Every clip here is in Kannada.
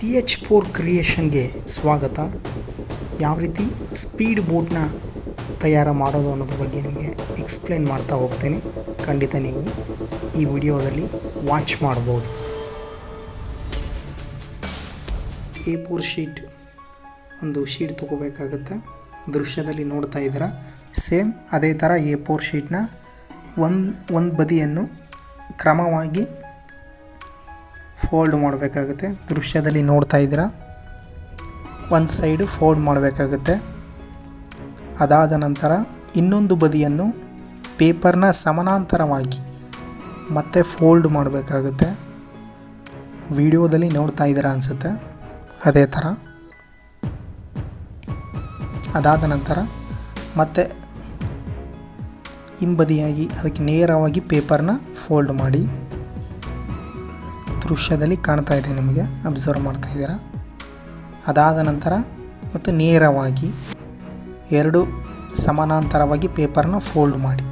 CH4 ಕ್ರಿಯೇಷನ್ಗೆ ಸ್ವಾಗತ. ಯಾವ ರೀತಿ ಸ್ಪೀಡ್ ಬೋಟ್ನ ತಯಾರು ಮಾಡೋದು ಅನ್ನೋದ್ರ ಬಗ್ಗೆ ನಿಮಗೆ ಎಕ್ಸ್ಪ್ಲೇನ್ ಮಾಡ್ತಾ ಹೋಗ್ತೀನಿ. ಖಂಡಿತ ನೀವು ಈ ವಿಡಿಯೋದಲ್ಲಿ ವಾಚ್ ಮಾಡ್ಬೋದು. A4 ಶೀಟ್ ಒಂದು ಶೀಟ್ ತೊಗೋಬೇಕಾಗುತ್ತೆ. ದೃಶ್ಯದಲ್ಲಿ ನೋಡ್ತಾ ಇದ್ದೀರಾ, ಸೇಮ್ ಅದೇ ಥರ A4 ಶೀಟ್ನ ಒಂದು ಬದಿಯನ್ನು ಕ್ರಮವಾಗಿ ಫೋಲ್ಡ್ ಮಾಡಬೇಕಾಗುತ್ತೆ. ದೃಶ್ಯದಲ್ಲಿ ನೋಡ್ತಾ ಇದ್ದೀರಾ, ಒಂದು ಸೈಡು ಫೋಲ್ಡ್ ಮಾಡಬೇಕಾಗುತ್ತೆ. ಅದಾದ ನಂತರ ಇನ್ನೊಂದು ಬದಿಯನ್ನು ಪೇಪರ್ನ ಸಮಾನಾಂತರವಾಗಿ ಮತ್ತೆ ಫೋಲ್ಡ್ ಮಾಡಬೇಕಾಗುತ್ತೆ. ವಿಡಿಯೋದಲ್ಲಿ ನೋಡ್ತಾ ಇದ್ದೀರಾ ಅನಿಸುತ್ತೆ, ಅದೇ ಥರ. ಅದಾದ ನಂತರ ಮತ್ತೆ ಹಿಂಬದಿಯಾಗಿ ಅದಕ್ಕೆ ನೇರವಾಗಿ ಪೇಪರ್ನ ಫೋಲ್ಡ್ ಮಾಡಿ. ದೃಶ್ಯದಲ್ಲಿ ಕಾಣ್ತಾ ಇದೆ, ನಿಮಗೆ ಅಬ್ಸರ್ವ್ ಮಾಡ್ತಾ ಇದ್ದೀರಾ. ಅದಾದ ನಂತರ ಮತ್ತು ನೇರವಾಗಿ ಎರಡು ಸಮಾನಾಂತರವಾಗಿ ಪೇಪರ್ನ ಫೋಲ್ಡ್ ಮಾಡಿ.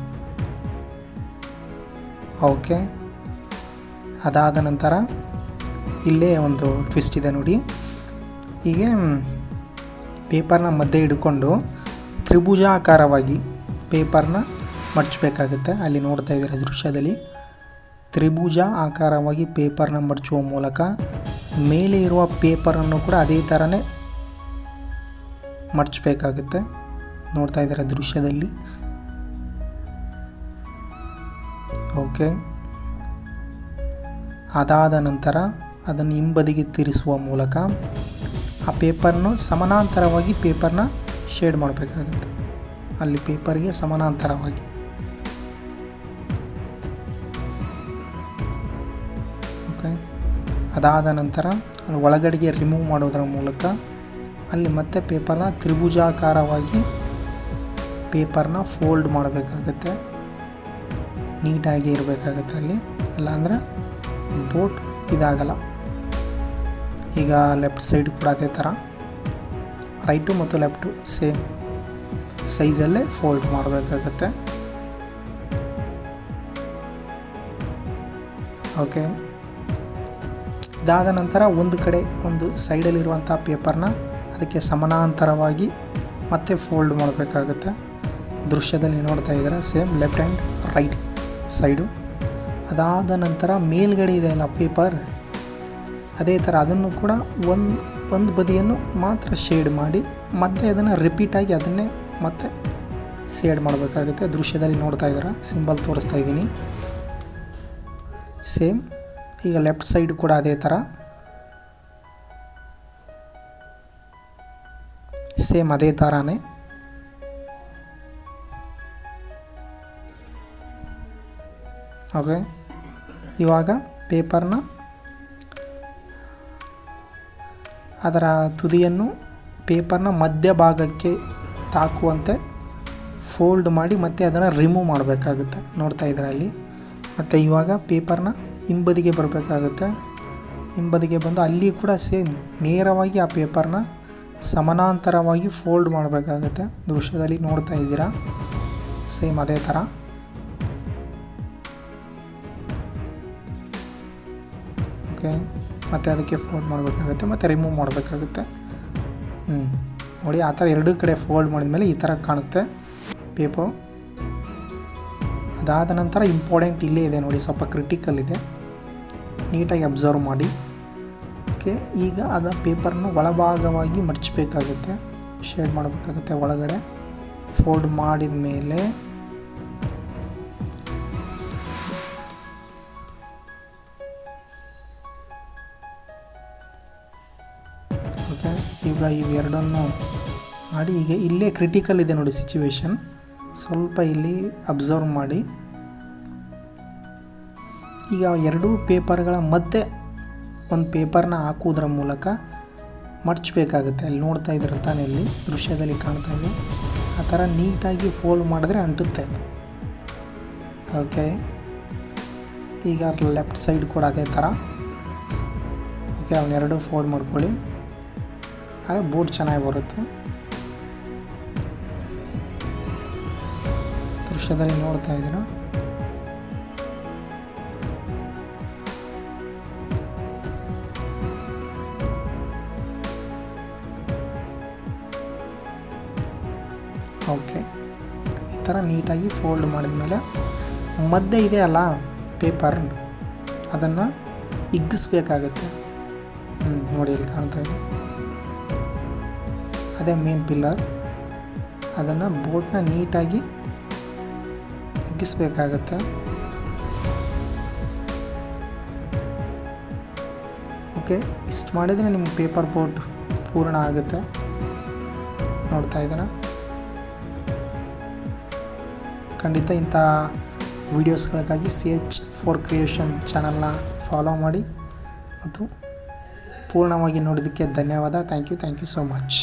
ಓಕೆ. ಅದಾದ ನಂತರ ಇಲ್ಲೇ ಒಂದು ಟ್ವಿಸ್ಟ್ ಇದೆ ನೋಡಿ. ಹೀಗೆ ಪೇಪರ್ನ ಮಧ್ಯೆ ಹಿಡ್ಕೊಂಡು ತ್ರಿಭುಜಾಕಾರವಾಗಿ ಪೇಪರ್ನ ಮಡಚಬೇಕಾಗುತ್ತೆ. ಅಲ್ಲಿ ನೋಡ್ತಾ ಇದ್ದೀರಾ ದೃಶ್ಯದಲ್ಲಿ, ತ್ರಿಭುಜ ಆಕಾರವಾಗಿ ಪೇಪರ್ನ ಮಡಚುವ ಮೂಲಕ ಮೇಲೆ ಇರುವ ಪೇಪರನ್ನು ಕೂಡ ಅದೇ ಥರನೇ ಮಡಚಬೇಕಾಗುತ್ತೆ. ನೋಡ್ತಾ ಇದ್ದೀರಾ ದೃಶ್ಯದಲ್ಲಿ. ಓಕೆ. ಅದಾದ ನಂತರ ಅದನ್ನು ಹಿಂಬದಿಗೆ ತಿರುಗಿಸುವ ಮೂಲಕ ಆ ಪೇಪರ್ನು ಸಮಾನಾಂತರವಾಗಿ ಪೇಪರ್ನ ಶೇಡ್ ಮಾಡಬೇಕಾಗುತ್ತೆ. ಅಲ್ಲಿ ಪೇಪರ್ಗೆ ಸಮಾನಾಂತರವಾಗಿ. ಓಕೆ. ಅದಾದ ನಂತರ ಅದು ಒಳಗಡೆಗೆ ರಿಮೂವ್ ಮಾಡೋದರ ಮೂಲಕ ಅಲ್ಲಿ ಮತ್ತೆ ಪೇಪರ್ನ ತ್ರಿಭುಜಾಕಾರವಾಗಿ ಪೇಪರ್ನ ಫೋಲ್ಡ್ ಮಾಡಬೇಕಾಗುತ್ತೆ. ನೀಟಾಗಿ ಇರಬೇಕಾಗುತ್ತೆ ಅಲ್ಲಿ, ಇಲ್ಲಾಂದರೆ ಬೋಟ್ ಇದಾಗಲ್ಲ. ಈಗ ಲೆಫ್ಟ್ ಸೈಡ್ ಕೂಡ ಅದೇ ಥರ, ರೈಟು ಮತ್ತು ಲೆಫ್ಟು ಸೇಮ್ ಸೈಜಲ್ಲೇ ಫೋಲ್ಡ್ ಮಾಡಬೇಕಾಗತ್ತೆ. ಓಕೆ. ಇದಾದ ನಂತರ ಒಂದು ಕಡೆ ಒಂದು ಸೈಡಲ್ಲಿರುವಂಥ ಪೇಪರ್ನ ಅದಕ್ಕೆ ಸಮಾನಾಂತರವಾಗಿ ಮತ್ತೆ ಫೋಲ್ಡ್ ಮಾಡಬೇಕಾಗುತ್ತೆ. ದೃಶ್ಯದಲ್ಲಿ ನೋಡ್ತಾ ಇದ್ದೀರಾ, same left and right side. ಅದಾದ ನಂತರ ಮೇಲ್ಗಡೆ ಇದೆಯಲ್ಲ ಪೇಪರ್, ಅದೇ ಥರ ಅದನ್ನು ಕೂಡ ಒಂದು ಬದಿಯನ್ನು ಮಾತ್ರ ಶೇಡ್ ಮಾಡಿ ಮತ್ತೆ ಅದನ್ನು ರಿಪೀಟಾಗಿ ಅದನ್ನೇ ಮತ್ತೆ ಶೇಡ್ ಮಾಡಬೇಕಾಗುತ್ತೆ. ದೃಶ್ಯದಲ್ಲಿ ನೋಡ್ತಾ ಇದ್ದೀರಾ, ಸಿಂಬಲ್ ತೋರಿಸ್ತಾ ಇದ್ದೀನಿ. ಸೇಮ್ ಈಗ ಲೆಫ್ಟ್ ಸೈಡ್ ಕೂಡ ಅದೇ ಥರ ಸೇಮ್ ಅದೇ ಥರನೇ. ಓಕೆ. ಇವಾಗ ಪೇಪರ್ನ ಅದರ ತುದಿಯನ್ನು ಪೇಪರ್ನ ಮಧ್ಯಭಾಗಕ್ಕೆ ತಾಕುವಂತೆ ಫೋಲ್ಡ್ ಮಾಡಿ ಮತ್ತೆ ಅದನ್ನು ರಿಮೂವ್ ಮಾಡಬೇಕಾಗುತ್ತೆ. ನೋಡ್ತಾ ಇದ್ದೀರಾ ಅಲ್ಲಿ. ಮತ್ತು ಇವಾಗ ಪೇಪರ್ನ ಹಿಂಬದಿಗೆ ಬರಬೇಕಾಗುತ್ತೆ. ಹಿಂಬದಿಗೆ ಬಂದು ಅಲ್ಲಿ ಕೂಡ ಸೇಮ್ ನೇರವಾಗಿ ಆ ಪೇಪರ್ನ ಸಮಾನಾಂತರವಾಗಿ ಫೋಲ್ಡ್ ಮಾಡಬೇಕಾಗುತ್ತೆ. ದೃಶ್ಯದಲ್ಲಿ ನೋಡ್ತಾ ಇದ್ದೀರಾ, ಸೇಮ್ ಅದೇ ಥರ. ಓಕೆ. ಮತ್ತು ಅದಕ್ಕೆ ಫೋಲ್ಡ್ ಮಾಡಬೇಕಾಗುತ್ತೆ, ಮತ್ತು ರಿಮೂವ್ ಮಾಡಬೇಕಾಗುತ್ತೆ. ನೋಡಿ, ಆ ಥರ ಎರಡೂ ಕಡೆ ಫೋಲ್ಡ್ ಮಾಡಿದ ಮೇಲೆ ಈ ಥರ ಕಾಣುತ್ತೆ ಪೇಪರ್. ಅದಾದ ನಂತರ ಇಂಪಾರ್ಟೆಂಟ್ ಇಲ್ಲೇ ಇದೆ ನೋಡಿ, ಸ್ವಲ್ಪ ಕ್ರಿಟಿಕಲ್ ಇದೆ, ನೀಟಾಗಿ ಅಬ್ಸರ್ವ್ ಮಾಡಿ. ಓಕೆ. ಈಗ ಅದು ಪೇಪರ್ನ ಒಳಭಾಗವಾಗಿ ಮಡಚಬೇಕಾಗುತ್ತೆ, ಶೇಡ್ ಮಾಡಬೇಕಾಗುತ್ತೆ. ಒಳಗಡೆ ಫೋಲ್ಡ್ ಮಾಡಿದ ಮೇಲೆ ಓಕೆ. ಈಗ ಇವೆರಡನ್ನು ಮಾಡಿ, ಈಗ ಇಲ್ಲೇ ಕ್ರಿಟಿಕಲ್ ಇದೆ ನೋಡಿ ಸಿಚುವೇಶನ್, ಸ್ವಲ್ಪ ಇಲ್ಲಿ ಅಬ್ಸರ್ವ್ ಮಾಡಿ. ಈಗ ಎರಡೂ ಪೇಪರ್ಗಳ ಮಧ್ಯೆ ಒಂದು ಪೇಪರ್ನ ಹಾಕುವುದರ ಮೂಲಕ ಮಡಚಬೇಕಾಗುತ್ತೆ. ಅಲ್ಲಿ ನೋಡ್ತಾ ಇದ್ದೀರ ತಾನೇ, ಇಲ್ಲಿ ದೃಶ್ಯದಲ್ಲಿ ಕಾಣ್ತಾ ಇದೆ. ಆ ಥರ ನೀಟಾಗಿ ಫೋಲ್ಡ್ ಮಾಡಿದ್ರೆ ಅಂಟುತ್ತೆ. ಓಕೆ. ಈಗ ಲೆಫ್ಟ್ ಸೈಡ್ ಕೂಡ ಅದೇ ಥರ. ಓಕೆ. ಅವನ್ನೆರಡು ಫೋಲ್ಡ್ ಮಾಡ್ಕೊಳ್ಳಿ, ಆದರೆ ಬೋಟ್ ಚೆನ್ನಾಗಿ ಬರುತ್ತೆ. ದೃಶ್ಯದಲ್ಲಿ ನೋಡ್ತಾ ಇದ್ದೀರಾ. ಓಕೆ, ಈ ಥರ ನೀಟಾಗಿ ಫೋಲ್ಡ್ ಮಾಡಿದ ಮೇಲೆ ಮಧ್ಯೆ ಇದೆ ಅಲ್ಲ ಪೇಪರ್, ಅದನ್ನು ಹಿಗ್ಗಿಸ್ಬೇಕಾಗತ್ತೆ. ನೋಡಿ ಇಲ್ಲಿ ಕಾಣ್ತಾ ಇದೆ, ಅದೇ ಮೇನ್ ಪಿಲ್ಲರ್. ಅದನ್ನು ಬೋಟ್ನ ನೀಟಾಗಿ ಹಿಗ್ಗಿಸ್ಬೇಕಾಗತ್ತೆ. ಓಕೆ, ಇಷ್ಟು ಮಾಡಿದರೆ ನಿಮ್ಮ ಪೇಪರ್ ಬೋಟ್ ಪೂರ್ಣ ಆಗುತ್ತೆ. ನೋಡ್ತಾ ಇದ್ದೀರಾ? ಖಂಡಿತ ಇಂಥ ವೀಡಿಯೋಸ್ಗಳಿಗಾಗಿ CH4 ಕ್ರಿಯೇಷನ್ ಚಾನಲ್ನ ಫಾಲೋ ಮಾಡಿ ಮತ್ತು ಪೂರ್ಣವಾಗಿ ನೋಡೋದಕ್ಕೆ ಧನ್ಯವಾದ. Thank you so much.